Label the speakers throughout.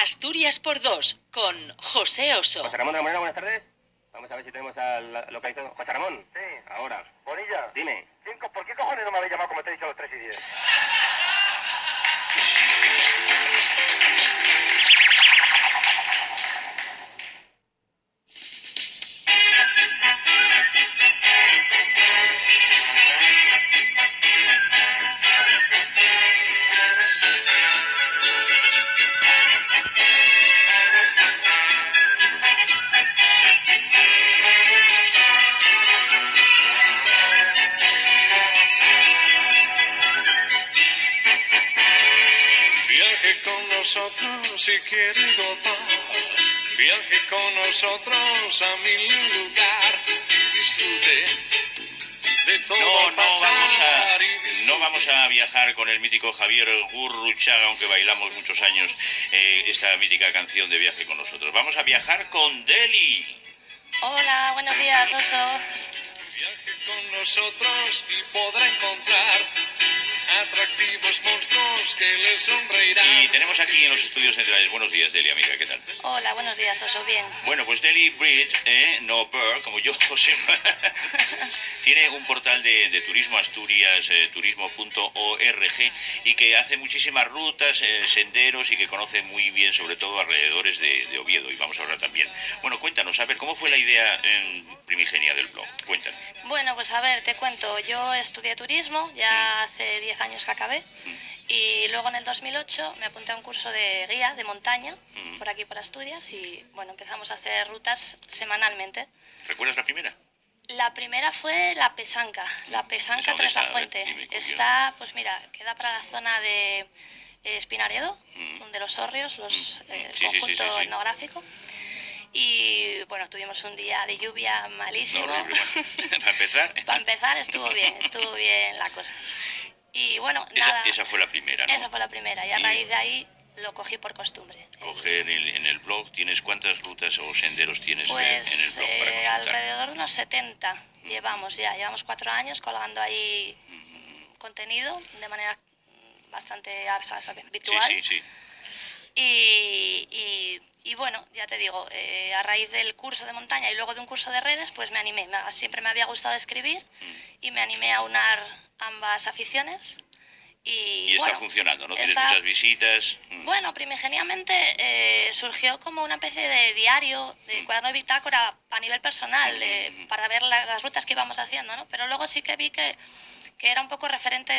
Speaker 1: Asturias por dos, con José Oso.
Speaker 2: José Ramón de la Morena, buenas tardes. Vamos a ver si tenemos al localizado. José Ramón.
Speaker 3: Sí.
Speaker 2: Ahora.
Speaker 3: Bonilla.
Speaker 2: Dime.
Speaker 3: ¿Por qué cojones no me habéis llamado como te he dicho a los 3 y 10?
Speaker 4: Viaje con nosotros si quiere gozar. Viaje con nosotros a mi lugar. Disfrute de todo pasar y disfrute.
Speaker 5: No vamos a viajar con el mítico Javier Gurruchaga, aunque bailamos muchos años esta mítica canción de Viaje con nosotros. Vamos a viajar con Deli.
Speaker 6: Hola, buenos días, Oso.
Speaker 4: Viaje con nosotros y podrá encontrar atractivos monstruos que le sonreirán.
Speaker 5: Y tenemos aquí en los estudios centrales. Buenos días, Deli, amiga, ¿qué tal?
Speaker 6: Hola, buenos días, Oso. Bien.
Speaker 5: Bueno, pues Deli Bridge, no Bird, como yo, José, tiene un portal de turismo Asturias, turismo.org, y que hace muchísimas rutas, senderos, y que conoce muy bien, sobre todo, alrededores de Oviedo, y vamos a hablar también. Bueno, cuéntanos, a ver, ¿cómo fue la idea primigenia del blog? Cuéntanos.
Speaker 6: Bueno, pues a ver, te cuento. Yo estudié turismo, ya hace 10 años que acabé, y luego en el 2008 me apunté a un curso de guía de montaña, por aquí, por Asturias, y bueno, empezamos a hacer rutas semanalmente.
Speaker 5: ¿Recuerdas la primera?
Speaker 6: La primera fue la Pesanca
Speaker 5: ¿Esa dónde
Speaker 6: tras
Speaker 5: está?
Speaker 6: la
Speaker 5: A ver,
Speaker 6: Fuente.
Speaker 5: dime, ¿con quién?
Speaker 6: Está, pues mira, queda para la zona de Espinaredo, de los Hórreos,
Speaker 5: Sí,
Speaker 6: conjunto
Speaker 5: sí.
Speaker 6: etnográfico. Y bueno, tuvimos un día de lluvia malísimo.
Speaker 5: No, horrible, bueno. Para empezar.
Speaker 6: Para empezar estuvo bien la cosa. Y bueno, nada.
Speaker 5: Esa fue la primera, ¿no?
Speaker 6: Esa fue la primera, y a raíz de ahí lo cogí por costumbre.
Speaker 5: Coger en el blog, ¿tienes cuántas rutas o senderos tienes en el
Speaker 6: Pues
Speaker 5: blog para consultar?
Speaker 6: alrededor de unos 70 llevamos 4 años colgando ahí contenido de manera bastante habitual.
Speaker 5: Sí.
Speaker 6: Y bueno, ya te digo, a raíz del curso de montaña y luego de un curso de redes, pues me animé. Siempre me había gustado escribir y me animé a unar ambas aficiones.
Speaker 5: Y está
Speaker 6: bueno,
Speaker 5: funcionando, ¿no? Tienes muchas visitas.
Speaker 6: Bueno, primigeniamente surgió como una especie de diario, de cuaderno de bitácora a nivel personal, para ver las rutas que íbamos haciendo, ¿no? Pero luego sí que vi que era un poco referente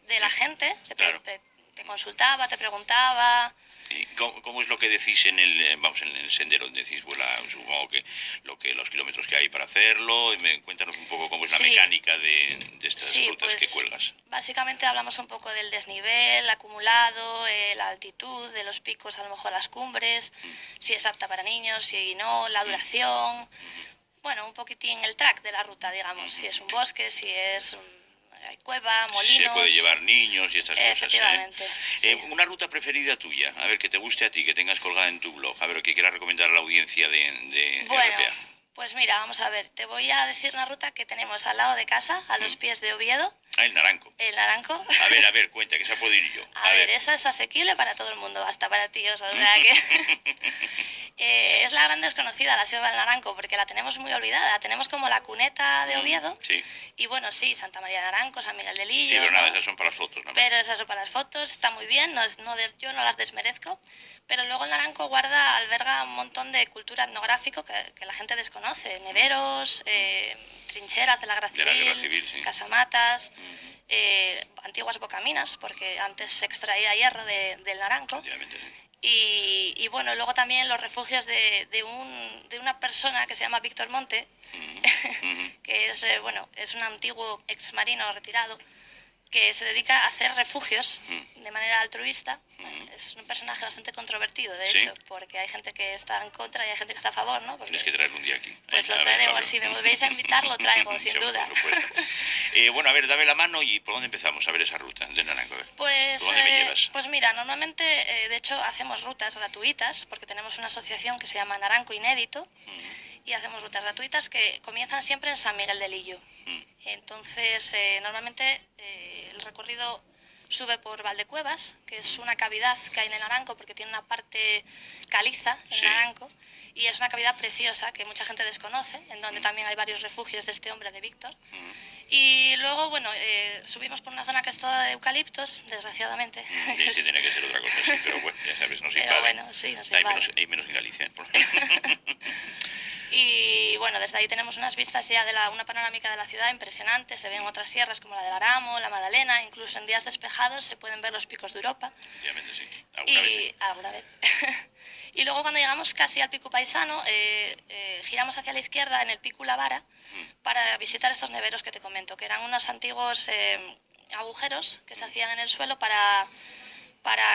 Speaker 6: de la gente, que
Speaker 5: Claro.
Speaker 6: te consultaba, te preguntaba.
Speaker 5: ¿Y cómo es lo que decís en el sendero? Decís, bueno, supongo que los kilómetros que hay para hacerlo. Cuéntanos un poco cómo es la
Speaker 6: Sí.
Speaker 5: mecánica de estas rutas
Speaker 6: Pues,
Speaker 5: que cuelgas.
Speaker 6: básicamente hablamos un poco del desnivel acumulado, la altitud de los picos, a lo mejor las cumbres, si es apta para niños, si no, la duración. Bueno, un poquitín el track de la ruta, digamos, si es un bosque, si es hay cueva, molinos.
Speaker 5: Se puede llevar niños y estas cosas.
Speaker 6: Efectivamente, sí.
Speaker 5: Una ruta preferida tuya, a ver, que te guste a ti, que tengas colgada en tu blog, a ver, que quieras recomendar a la audiencia de
Speaker 6: Bueno,
Speaker 5: RPA.
Speaker 6: pues mira, vamos a ver, te voy a decir una ruta que tenemos al lado de casa, a los pies de Oviedo,
Speaker 5: Ah, el Naranco.
Speaker 6: el Naranco.
Speaker 5: A ver, cuenta, que esa puedo ir yo.
Speaker 6: A ver, esa es asequible para todo el mundo, hasta para ti, o sea que... es la gran desconocida, la Sierra del Naranco, porque la tenemos muy olvidada. La tenemos como la cuneta de Oviedo.
Speaker 5: Sí,
Speaker 6: Y bueno, sí, Santa María de Naranco, San Miguel de
Speaker 5: sí,
Speaker 6: Lillo.
Speaker 5: pero nada,
Speaker 6: ¿no?
Speaker 5: esas son para las fotos, ¿no?
Speaker 6: Pero esas son para las fotos, está muy bien, yo no las desmerezco. Pero luego el Naranco alberga un montón de cultura etnográfica que la gente desconoce. Neveros, trincheras de la Guerra
Speaker 5: De la Guerra Civil, sí.
Speaker 6: casamatas, antiguas bocaminas, porque antes se extraía hierro del Naranco.
Speaker 5: Efectivamente, sí.
Speaker 6: Y bueno, luego también los refugios de una persona que se llama Víctor Monte, que es un antiguo exmarino retirado, que se dedica a hacer refugios de manera altruista. Es un personaje bastante controvertido, de
Speaker 5: ¿Sí?
Speaker 6: hecho, porque hay gente que está en contra y hay gente que está a favor, ¿no? Porque,
Speaker 5: Tienes que traerlo un día aquí.
Speaker 6: pues
Speaker 5: A
Speaker 6: lo
Speaker 5: ver,
Speaker 6: traeremos,
Speaker 5: claro.
Speaker 6: si me volvéis a invitar lo traigo, sin
Speaker 5: Seguro,
Speaker 6: duda.
Speaker 5: por supuesto. Bueno, a ver, dame la mano y ¿por dónde empezamos? A ver esa ruta de Naranco, a ver.
Speaker 6: Pues,
Speaker 5: ¿Por dónde me llevas?
Speaker 6: pues mira, normalmente, de hecho, hacemos rutas gratuitas, porque tenemos una asociación que se llama Naranco Inédito, y hacemos rutas gratuitas que comienzan siempre en San Miguel de Lillo. Entonces, normalmente el recorrido sube por Valdecuevas, que es una cavidad que hay en el Naranco, porque tiene una parte caliza en
Speaker 5: Sí.
Speaker 6: el Naranco, y es una cavidad preciosa que mucha gente desconoce, en donde también hay varios refugios de este hombre, de Víctor. Y luego, bueno, subimos por una zona que es toda de eucaliptos, desgraciadamente.
Speaker 5: Sí, tiene que ser otra cosa, sí, pero bueno, ya sabes, nos
Speaker 6: Pero
Speaker 5: invaden.
Speaker 6: bueno, sí, nos
Speaker 5: Hay
Speaker 6: invaden.
Speaker 5: menos en Galicia.
Speaker 6: Y bueno, desde ahí tenemos unas vistas ya de una panorámica de la ciudad impresionante. Se ven otras sierras como la del Aramo, la Magdalena, incluso en días despejados se pueden ver los picos de Europa.
Speaker 5: Efectivamente, sí. Alguna vez, sí.
Speaker 6: Alguna vez. Y luego cuando llegamos casi al Pico Paisano, giramos hacia la izquierda en el Pico La Vara para visitar estos neveros que te comento, que eran unos antiguos agujeros que se hacían en el suelo para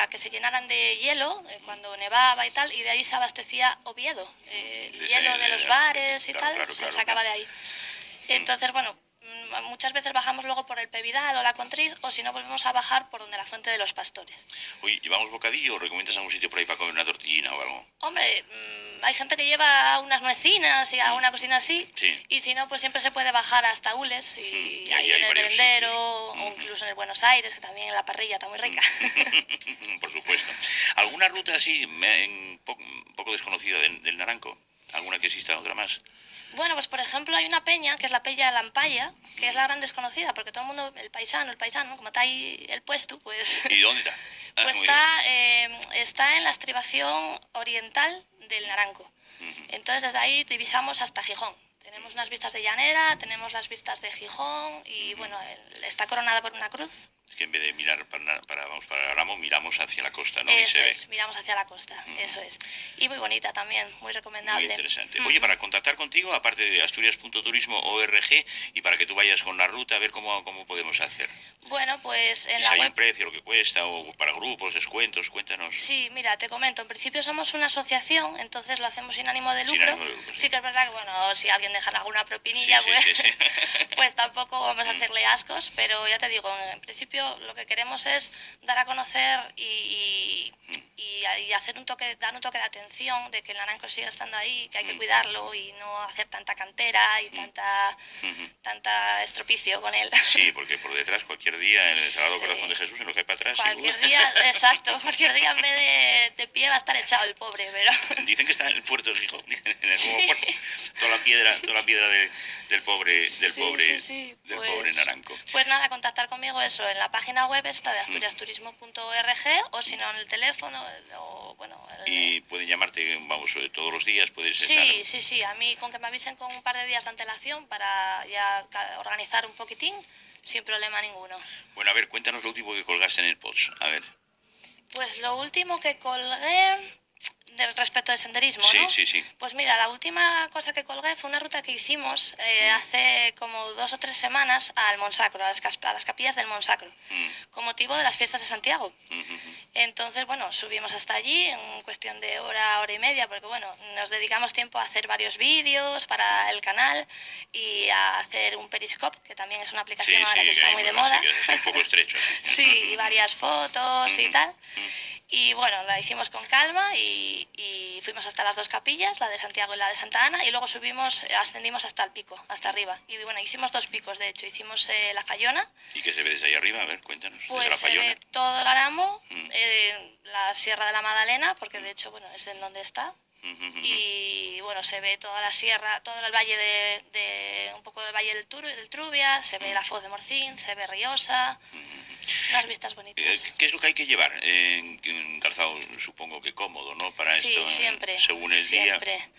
Speaker 6: que se llenaran de hielo cuando nevaba y tal, y de ahí se abastecía Oviedo. El hielo de los bares y tal se sacaba de ahí. Entonces, bueno, muchas veces bajamos luego por el Pevidal o la Contriz, o si no volvemos a bajar por donde la Fuente de los Pastores.
Speaker 5: Oye, ¿llevamos bocadillo o recomiendas algún sitio por ahí para comer una tortillina o algo?
Speaker 6: Hombre, hay gente que lleva unas nuecinas y alguna cocina así,
Speaker 5: Sí.
Speaker 6: y si no, pues siempre se puede bajar hasta Ules, y
Speaker 5: Y
Speaker 6: ahí
Speaker 5: hay
Speaker 6: en el
Speaker 5: varios
Speaker 6: merendero,
Speaker 5: sitios.
Speaker 6: o incluso en el Buenos Aires, que también en la parrilla está muy rica.
Speaker 5: Por supuesto. ¿Alguna ruta así un poco desconocida del Naranco? ¿Alguna que exista, otra más?
Speaker 6: Bueno, pues por ejemplo hay una peña, que es la Peña de Lampaya, que es la gran desconocida, porque todo el mundo, el paisano, como está ahí el puesto, pues,
Speaker 5: ¿Y dónde está? Ah,
Speaker 6: pues
Speaker 5: muy bien.
Speaker 6: está en la estribación oriental del Naranco. Entonces desde ahí divisamos hasta Gijón. Tenemos unas vistas de llanera, tenemos las vistas de Gijón y bueno, está coronada por una cruz.
Speaker 5: Es que en vez de mirar vamos para el Aramo, miramos hacia la costa, ¿no? Y
Speaker 6: Eso
Speaker 5: se ve.
Speaker 6: es, miramos hacia la costa, eso es. Y muy bonita también, muy
Speaker 5: Muy
Speaker 6: recomendable.
Speaker 5: interesante. Oye, para contactar contigo, aparte de asturias.turismo.org, y para que tú vayas con la ruta, a ver cómo podemos hacer.
Speaker 6: Bueno, pues en
Speaker 5: ¿Y
Speaker 6: la
Speaker 5: si hay
Speaker 6: web...
Speaker 5: un precio, lo que cuesta, o para grupos, descuentos? Cuéntanos.
Speaker 6: Sí, mira, te comento, en principio somos una asociación, entonces lo hacemos sin ánimo de
Speaker 5: Sin
Speaker 6: lucro.
Speaker 5: ánimo de lucro, sí.
Speaker 6: Sí que es verdad que, bueno, si alguien deja alguna propinilla,
Speaker 5: Sí,
Speaker 6: pues,
Speaker 5: sí, sí.
Speaker 6: pues tampoco vamos a hacerle ascos, pero ya te digo, en principio lo que queremos es dar a conocer y hacer dar un toque de atención de que el naranco sigue estando ahí, que hay que cuidarlo y no hacer tanta cantera y tanta estropicio con él.
Speaker 5: Sí, porque por detrás cualquier día en el Sagrado
Speaker 6: Sí.
Speaker 5: Corazón de Jesús, en lo que hay para atrás...
Speaker 6: Cualquier día, exacto, cualquier día en vez de pie va a estar echado el pobre, pero...
Speaker 5: Dicen que está en el puerto de Gijón, en el nuevo
Speaker 6: Sí.
Speaker 5: puerto. Toda la piedra del pobre,
Speaker 6: Sí.
Speaker 5: del
Speaker 6: Pues-
Speaker 5: pobre Naranco.
Speaker 6: Pues nada, contactar conmigo eso en la página web esta de asturiasturismo.org o si no en el teléfono o bueno...
Speaker 5: Y pueden llamarte, vamos, todos los días, puedes
Speaker 6: Sí, a mí con que me avisen con un par de días de antelación para ya organizar un poquitín, sin problema ninguno.
Speaker 5: Bueno, a ver, cuéntanos lo último que colgaste en el Pods. A ver.
Speaker 6: Pues lo último que colgué respecto de senderismo,
Speaker 5: Sí,
Speaker 6: ¿no?
Speaker 5: sí.
Speaker 6: Pues mira, la última cosa que colgué fue una ruta que hicimos hace como 2 o 3 semanas al Monsacro, a las capillas del Monsacro, con motivo de las fiestas de Santiago. Entonces, bueno, subimos hasta allí en cuestión de hora y media, porque bueno, nos dedicamos tiempo a hacer varios vídeos para el canal y a hacer un Periscope, que también es una aplicación ahora que está muy de moda.
Speaker 5: Que es un poco estrecho. Así.
Speaker 6: Sí, y varias fotos y tal. Y bueno, la hicimos con calma y fuimos hasta las 2 capillas, la de Santiago y la de Santa Ana, y luego ascendimos hasta el pico, hasta arriba. Y bueno, hicimos 2 picos, de hecho. Hicimos la Fallona.
Speaker 5: ¿Y qué se ve desde ahí arriba? A ver, cuéntanos.
Speaker 6: Pues
Speaker 5: desde la
Speaker 6: se
Speaker 5: Fallona.
Speaker 6: ve todo el Aramo, la Sierra de la Magdalena, porque de hecho, bueno, es en donde está. Y bueno, se ve toda la sierra, todo el valle un poco del valle del Trubia, se ve la Foz de Morcín, se ve Riosa, unas vistas bonitas.
Speaker 5: ¿Qué es lo que hay que llevar? Un calzado, supongo que cómodo, ¿no? Para
Speaker 6: Sí,
Speaker 5: esto,
Speaker 6: siempre.
Speaker 5: según el
Speaker 6: siempre.
Speaker 5: día.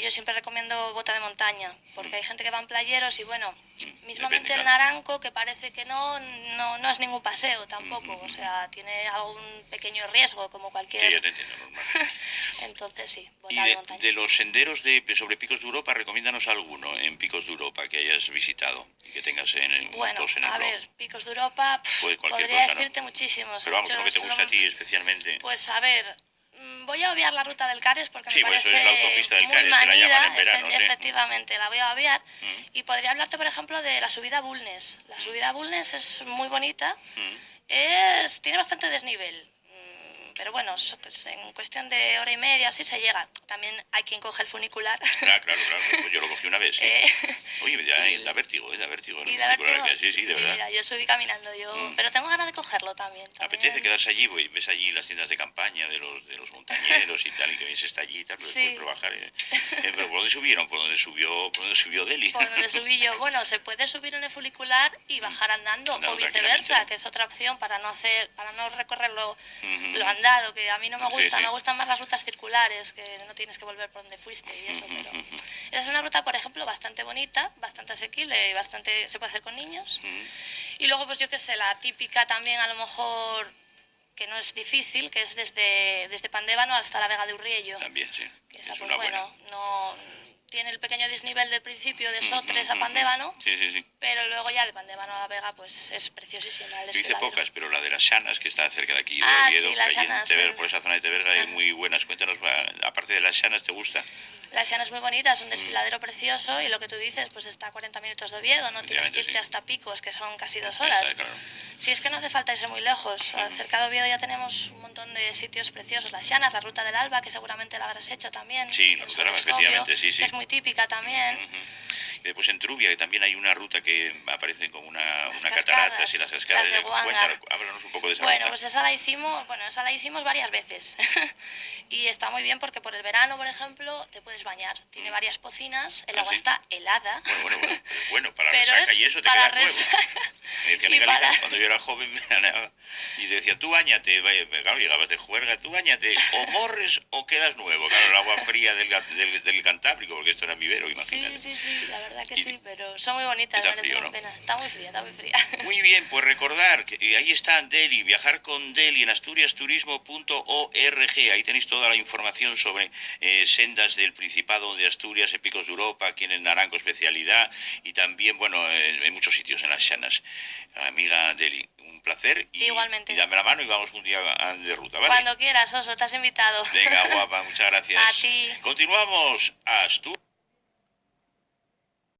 Speaker 6: Yo siempre recomiendo bota de montaña, porque hay gente que va en playeros y bueno, mismamente
Speaker 5: depende,
Speaker 6: el
Speaker 5: claro.
Speaker 6: Naranco, que parece que no es ningún paseo tampoco, o sea, tiene algún pequeño riesgo como
Speaker 5: Sí,
Speaker 6: cualquier...
Speaker 5: ya te entiendo, normal.
Speaker 6: Entonces sí,
Speaker 5: Y
Speaker 6: bota de montaña.
Speaker 5: de los senderos sobre Picos de Europa, recomiéndanos alguno en Picos de Europa que hayas visitado y que tengas en el
Speaker 6: Bueno,
Speaker 5: post en el
Speaker 6: a
Speaker 5: blog.
Speaker 6: ver, Picos de Europa,
Speaker 5: Pues cualquier
Speaker 6: podría
Speaker 5: cosa, ¿no?
Speaker 6: decirte muchísimos.
Speaker 5: Pero vamos,
Speaker 6: De
Speaker 5: lo
Speaker 6: hecho,
Speaker 5: que te gusta a ti especialmente.
Speaker 6: Pues a ver, voy a obviar la ruta del Cares porque
Speaker 5: Sí,
Speaker 6: me
Speaker 5: pues
Speaker 6: parece
Speaker 5: eso es la autopista del
Speaker 6: muy
Speaker 5: Cares, que la
Speaker 6: manida,
Speaker 5: llaman en verano, sí.
Speaker 6: efectivamente, la voy a obviar. Y podría hablarte, por ejemplo, de la subida a Bulnes. La subida a Bulnes es muy bonita, tiene bastante desnivel, pero bueno, pues en cuestión de hora y media así se llega. También hay quien coge el funicular.
Speaker 5: Claro. Pues yo lo cogí una vez, sí. Oye, da vértigo, da vértigo.
Speaker 6: Y da vértigo.
Speaker 5: Sí, de verdad.
Speaker 6: Mira, yo subí caminando, pero tengo ganas de cogerlo también.
Speaker 5: Apetece quedarse allí, ves allí las tiendas de campaña de los montañeros y tal, y que ves está allí y tal, pero
Speaker 6: Sí.
Speaker 5: después bajar. Pero ¿por dónde subieron? ¿Por dónde subió Deli?
Speaker 6: Por donde subí yo. Bueno, se puede subir en el funicular y bajar andando, o viceversa,
Speaker 5: tranquilamente.
Speaker 6: que es otra opción para no recorrer lo andado, que a mí no me gusta.
Speaker 5: Sí.
Speaker 6: Me gustan más las rutas circulares, que no tienes que volver por donde fuiste y eso. Pero esa es una ruta, por ejemplo, bastante bonita, bastante asequible y se puede hacer con niños. Y luego, pues yo qué sé, la típica también a lo mejor, que no es difícil, que es desde Pandévano hasta la Vega de Urriello.
Speaker 5: También, sí.
Speaker 6: Que esa,
Speaker 5: Es
Speaker 6: pues
Speaker 5: una
Speaker 6: bueno,
Speaker 5: buena.
Speaker 6: no tiene el pequeño desnivel del principio de Sotres a Pandévano,
Speaker 5: Sí.
Speaker 6: pero luego ya de Pandévano a la Vega pues es preciosísima el
Speaker 5: Yo hice
Speaker 6: desfiladero.
Speaker 5: pocas, pero la de las Sanas, que está cerca de aquí, de
Speaker 6: Ah,
Speaker 5: Oviedo,
Speaker 6: sí, las
Speaker 5: que hay en
Speaker 6: Sanas,
Speaker 5: Tever,
Speaker 6: sí.
Speaker 5: por esa zona de Teverga, hay muy buenas. Cuéntanos, aparte de las Sanas, ¿te gusta?
Speaker 6: La Siana es muy bonita, es un desfiladero precioso y lo que tú dices, pues está a 40 minutos de Oviedo, no tienes que irte
Speaker 5: Sí.
Speaker 6: hasta Picos, que son casi 2 horas.
Speaker 5: Claro.
Speaker 6: Si es que no hace falta irse muy lejos, cerca de Oviedo ya tenemos un montón de sitios preciosos. Las Llanas, la Ruta del Alba, que seguramente la habrás hecho también.
Speaker 5: Sí,
Speaker 6: en
Speaker 5: la Ruta del Alba,
Speaker 6: Sobreskobio,
Speaker 5: efectivamente, sí.
Speaker 6: que es muy típica también.
Speaker 5: Y después en Trubia, que también hay una ruta que aparece con una
Speaker 6: cascadas,
Speaker 5: cataratas y las cascadas.
Speaker 6: las de Guanga.
Speaker 5: Cuéntanos, háblanos un poco de esa
Speaker 6: Bueno,
Speaker 5: ruta.
Speaker 6: pues esa la hicimos varias veces. Y está muy bien porque por el verano, por ejemplo, te puedes bañar. Tiene varias pocinas, el agua
Speaker 5: sí?
Speaker 6: está helada.
Speaker 5: Bueno, para
Speaker 6: Pero
Speaker 5: resaca
Speaker 6: es
Speaker 5: y eso te
Speaker 6: para
Speaker 5: queda nuevo.
Speaker 6: resaca.
Speaker 5: Me decían
Speaker 6: Y
Speaker 5: en Galicia,
Speaker 6: para-
Speaker 5: cuando yo era joven, y te decía, tú bañate, claro, llegabas de juerga, tú bañate, o morres o quedas nuevo. Claro, el agua fría del Cantábrico, porque esto era vivero, imagínate.
Speaker 6: Sí, la verdad que
Speaker 5: Y-
Speaker 6: sí, pero son muy bonitas,
Speaker 5: está
Speaker 6: merece
Speaker 5: frío,
Speaker 6: la
Speaker 5: ¿no?
Speaker 6: pena. Está muy fría.
Speaker 5: Muy bien, pues recordar que ahí está Deli, viajar con Deli en asturiasturismo.org. Ahí tenéis toda la información sobre sendas del Principado de Asturias, en Picos de Europa, aquí en el Naranco especialidad y también, bueno, en muchos sitios en las Llanas. Amiga Deli, un placer y,
Speaker 6: Igualmente.
Speaker 5: y dame la mano y vamos un día de ruta, ¿vale?
Speaker 6: Cuando quieras, Oso, estás invitado.
Speaker 5: Venga, guapa, muchas gracias.
Speaker 6: A ti.
Speaker 5: Continuamos. Asturias.